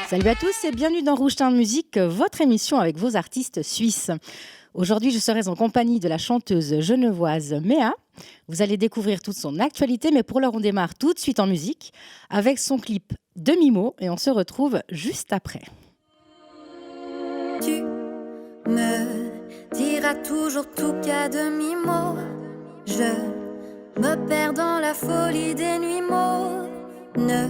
Salut à tous et bienvenue dans Rouge Teint Musique, votre émission avec vos artistes suisses. Aujourd'hui, je serai en compagnie de la chanteuse genevoise Méa. Vous allez découvrir toute son actualité, mais pour l'heure, on démarre tout de suite en musique avec son clip Demi-mot et on se retrouve juste après. Tu me diras toujours tout qu'à demi-mot. Je me perds dans la folie des nuits mots. Ne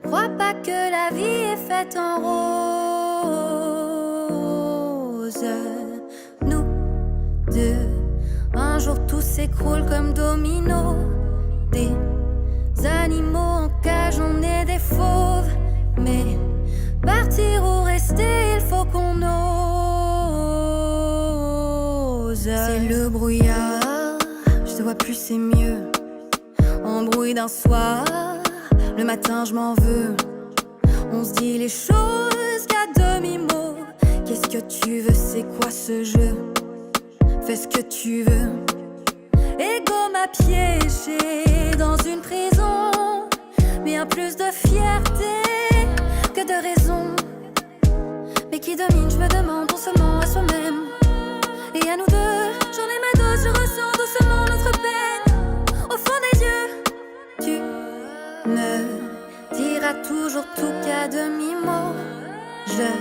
crois pas que la vie est faite en rose. Nous deux, un jour tout s'écroule comme domino. Des animaux en cage, on est des fauves. Mais partir ou rester, il faut qu'on ose. C'est le brouillard, je te vois plus, c'est mieux. Embrouille d'un soir, le matin je m'en veux. On se dit les choses qu'à demi-mot. Qu'est-ce que tu veux, c'est quoi ce jeu? Fais ce que tu veux. Ego m'a piégé dans une prison. Bien plus de fierté que de raison. Mais qui domine, je me demande, on se ment à soi-même. Et à nous deux, j'en ai ma dose, je ressens doucement notre peine. Au fond des yeux, tu me diras toujours tout qu'à demi-mot. Je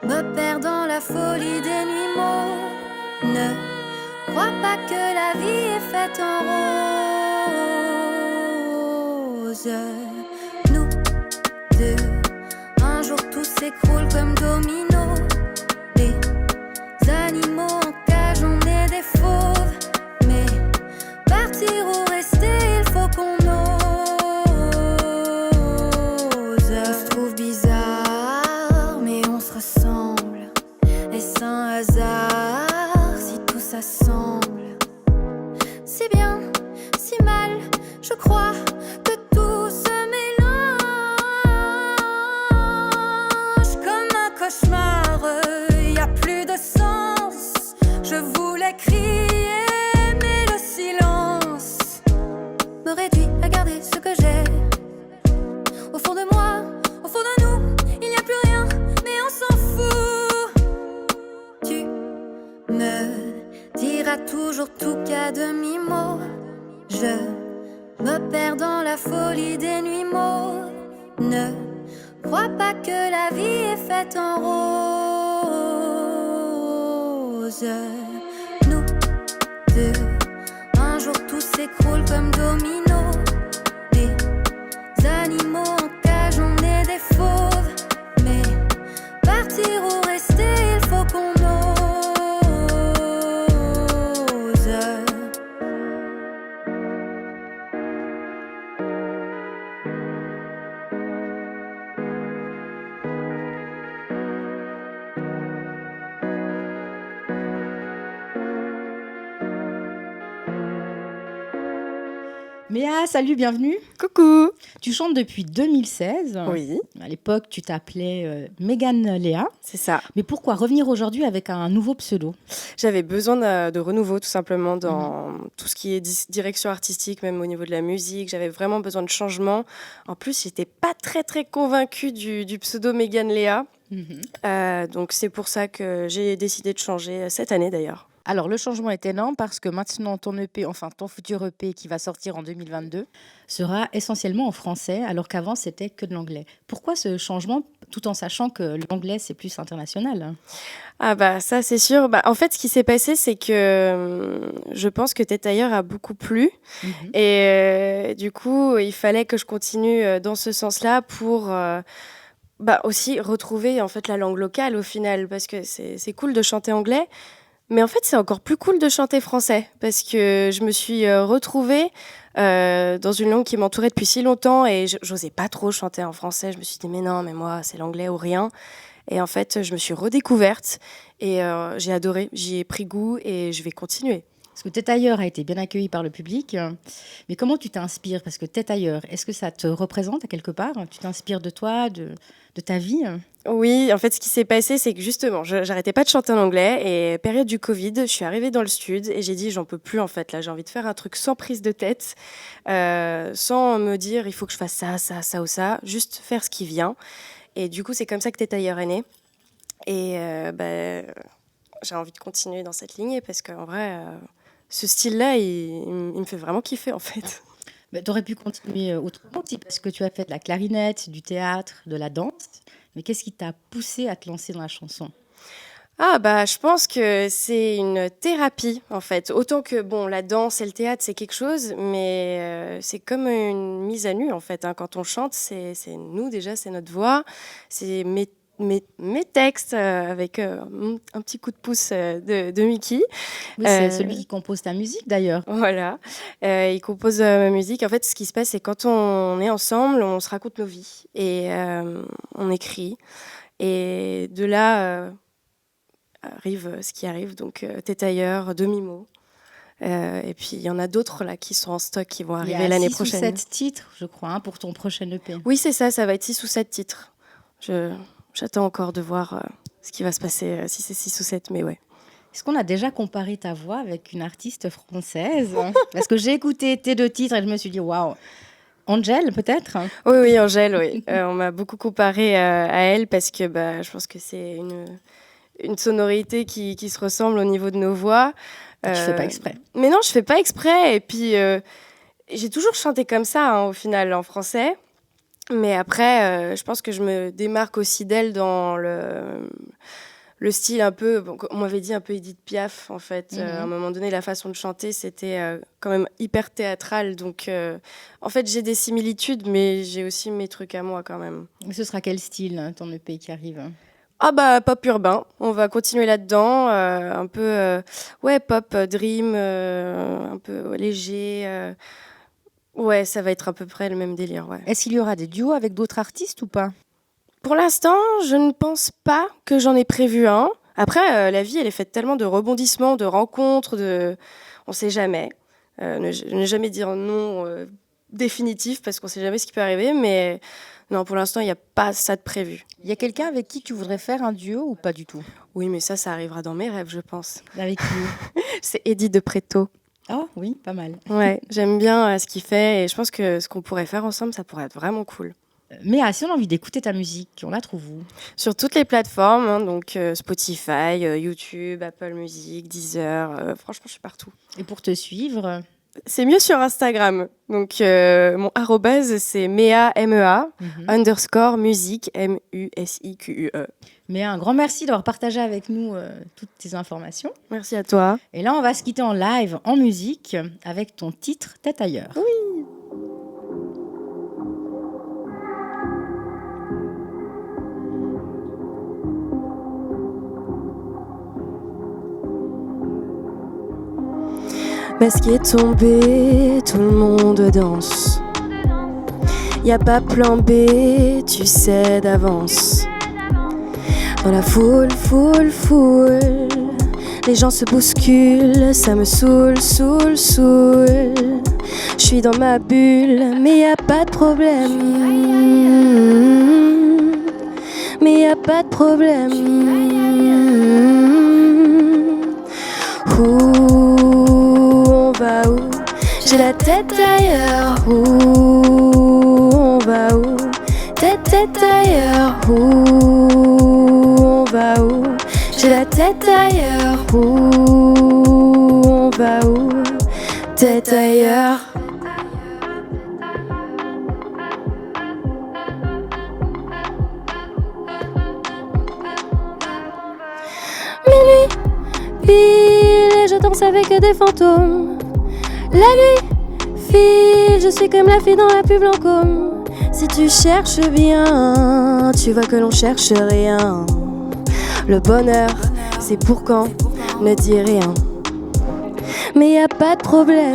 me perds dans la folie des nuits mots. Ne crois pas que la vie est faite en rose. Nous deux, un jour tout s'écroule comme domino. Des animaux en cage, on est des fauves. Mais partir ou rester, il faut qu'on ose. On se trouve bizarre, mais on se ressemble. Est-ce un hasard si tout ça semble si bien, si mal? Je crois que tout se mélange comme un cauchemar. Y a plus de sens. Je voulais crier, mais le silence me réduit à garder ce que j'ai. Au fond de moi, au fond de nous, il n'y a plus rien, mais on s'en fout. Tu me diras toujours tout qu'à demi-mot. Je me perds dans la folie des nuits mots. Ne crois pas que la vie est faite en rose. Nous deux, un jour tout s'écroule comme domino. Des animaux en cage, on est des fauves. Mais partir ou rester, il faut qu'on ose. Méa, salut, bienvenue. Coucou. Tu chantes depuis 2016. Oui, À l'époque, tu t'appelais Mégane Léa. c'est ça. Mais pourquoi revenir aujourd'hui avec un nouveau pseudo? J'avais besoin de renouveau tout simplement dans tout ce qui est direction artistique, même au niveau de la musique. J'avais vraiment besoin de changement. En plus, j'étais pas très convaincue du pseudo Mégane Léa. Donc c'est pour ça que j'ai décidé de changer cette année d'ailleurs. Alors, le changement est énorme parce que maintenant, ton EP, enfin ton futur EP qui va sortir en 2022, sera essentiellement en français, alors qu'avant, c'était que de l'anglais. Pourquoi ce changement, tout en sachant que l'anglais, c'est plus international? Ah bah ça c'est sûr. Bah, en fait, ce qui s'est passé, c'est que je pense que Tête ailleurs a beaucoup plu. Et du coup, il fallait que je continue dans ce sens-là pour aussi retrouver en fait la langue locale au final, parce que c'est cool de chanter anglais. Mais en fait, c'est encore plus cool de chanter français parce que je me suis retrouvée dans une langue qui m'entourait depuis si longtemps et j'osais pas trop chanter en français. Je me suis dit, mais non, mais moi, c'est l'anglais ou rien. Et en fait, je me suis redécouverte et j'ai adoré, j'y ai pris goût et je vais continuer. Parce que Tête ailleurs a été bien accueilli par le public. Mais comment tu t'inspires? Parce que Tête ailleurs, est-ce que ça te représente à quelque part? Tu t'inspires de toi, de ta vie? Oui, en fait, ce qui s'est passé, c'est que justement, j'arrêtais pas de chanter en anglais et période du Covid, je suis arrivée dans le sud et j'ai dit, j'en peux plus en fait. Là, j'ai envie de faire un truc sans prise de tête, sans me dire, il faut que je fasse ça, ça, ça ou ça, juste faire ce qui vient. Et du coup, c'est comme ça que T'es ailleurs est né. Et j'ai envie de continuer dans cette lignée parce qu'en vrai, ce style-là, il me fait vraiment kiffer en fait. Tu aurais pu continuer autrement aussi, parce que tu as fait de la clarinette, du théâtre, de la danse. Mais qu'est-ce qui t'a poussé à te lancer dans la chanson? Je pense que c'est une thérapie en fait. Autant que la danse et le théâtre c'est quelque chose, mais c'est comme une mise à nu en fait. Hein. Quand on chante, c'est nous déjà, c'est notre voix, c'est mes textes avec un petit coup de pouce de Mickey. Oui, c'est celui qui compose ta musique d'ailleurs. Voilà, il compose ma musique. En fait, ce qui se passe, c'est quand on est ensemble, on se raconte nos vies et on écrit. Et de là arrive ce qui arrive. Donc, T'es ailleurs, demi-mot. Et puis, il y en a d'autres là qui sont en stock, qui vont arriver l'année prochaine. Il y a 6 ou 7 titres, je crois, hein, pour ton prochain EP. Oui, c'est ça, ça va être 6 ou 7 titres. J'attends encore de voir ce qui va se passer, si c'est 6 ou 7, mais ouais. Est-ce qu'on a déjà comparé ta voix avec une artiste française? Parce que j'ai écouté tes 2 titres et je me suis dit, waouh, Angèle peut-être? Oui, Angèle, oui. On m'a beaucoup comparé à elle parce que je pense que c'est une sonorité qui se ressemble au niveau de nos voix. Tu fais pas exprès. Mais non, je fais pas exprès. Et puis, j'ai toujours chanté comme ça, hein, au final, en français. Mais après, je pense que je me démarque aussi d'elle dans le style un peu, on m'avait dit un peu Édith Piaf, en fait. À un moment donné, la façon de chanter, c'était quand même hyper théâtral. Donc, en fait, j'ai des similitudes, mais j'ai aussi mes trucs à moi quand même. Et ce sera quel style, ton EP qui arrive? Pop urbain. On va continuer là-dedans. Un peu, pop, dream, un peu léger. Ouais, ça va être à peu près le même délire, ouais. Est-ce qu'il y aura des duos avec d'autres artistes ou pas? Pour l'instant, je ne pense pas que j'en ai prévu un. Après, la vie, elle est faite tellement de rebondissements, de rencontres, on sait jamais. Ne jamais dire non définitif parce qu'on sait jamais ce qui peut arriver. Mais non, pour l'instant, il n'y a pas ça de prévu. Il y a quelqu'un avec qui tu voudrais faire un duo ou pas du tout? Oui, mais ça arrivera dans mes rêves, je pense. Avec qui? C'est Eddie de Pretto. Oh oui, pas mal. Ouais, j'aime bien ce qu'il fait et je pense que ce qu'on pourrait faire ensemble, ça pourrait être vraiment cool. Mais si on a envie d'écouter ta musique, on la trouve où? Sur toutes les plateformes, hein, donc Spotify, YouTube, Apple Music, Deezer, franchement, je suis partout. Et pour te suivre? C'est mieux sur Instagram. Donc, mon arrobase, c'est Mea, M-E-A, _ musique, M-U-S-I-Q-U-E. Méa, un grand merci d'avoir partagé avec nous toutes tes informations. Merci à toi. Et là, on va se quitter en live, en musique, avec ton titre « Tête ailleurs ». Oui. Masque est tombé, tout le monde danse. Y a pas plan B, tu sais d'avance. Dans la foule, les gens se bousculent, ça me saoule. J'suis dans ma bulle, mais y a pas de problème. On va où? J'ai la tête ailleurs. On va où? Tête ailleurs. On va où? J'ai la tête ailleurs. On va où? Tête ailleurs. Minuit, pile, et je danse avec des fantômes. La nuit file, je suis comme la fille dans la pub Lancôme. Si tu cherches bien, tu vois que l'on cherche rien. Le bonheur, c'est pour quand, ne dis rien. Mais y a pas de problème.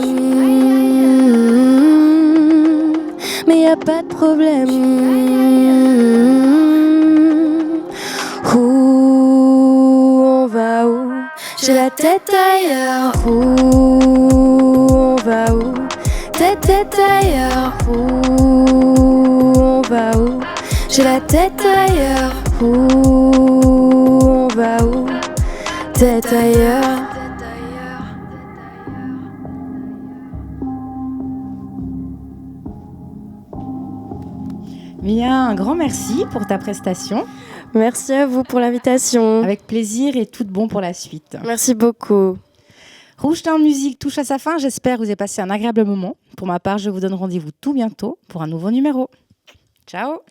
Où on va où? J'ai la tête ailleurs. Où on va où? Tête ailleurs. Où on va où? J'ai la tête ailleurs. Où tête ailleurs. Mia, un grand merci pour ta prestation. Merci à vous pour l'invitation. Avec plaisir et tout de bon pour la suite. Merci beaucoup. Rouge Teint Musique touche à sa fin. J'espère que vous avez passé un agréable moment. Pour ma part, je vous donne rendez-vous tout bientôt pour un nouveau numéro. Ciao!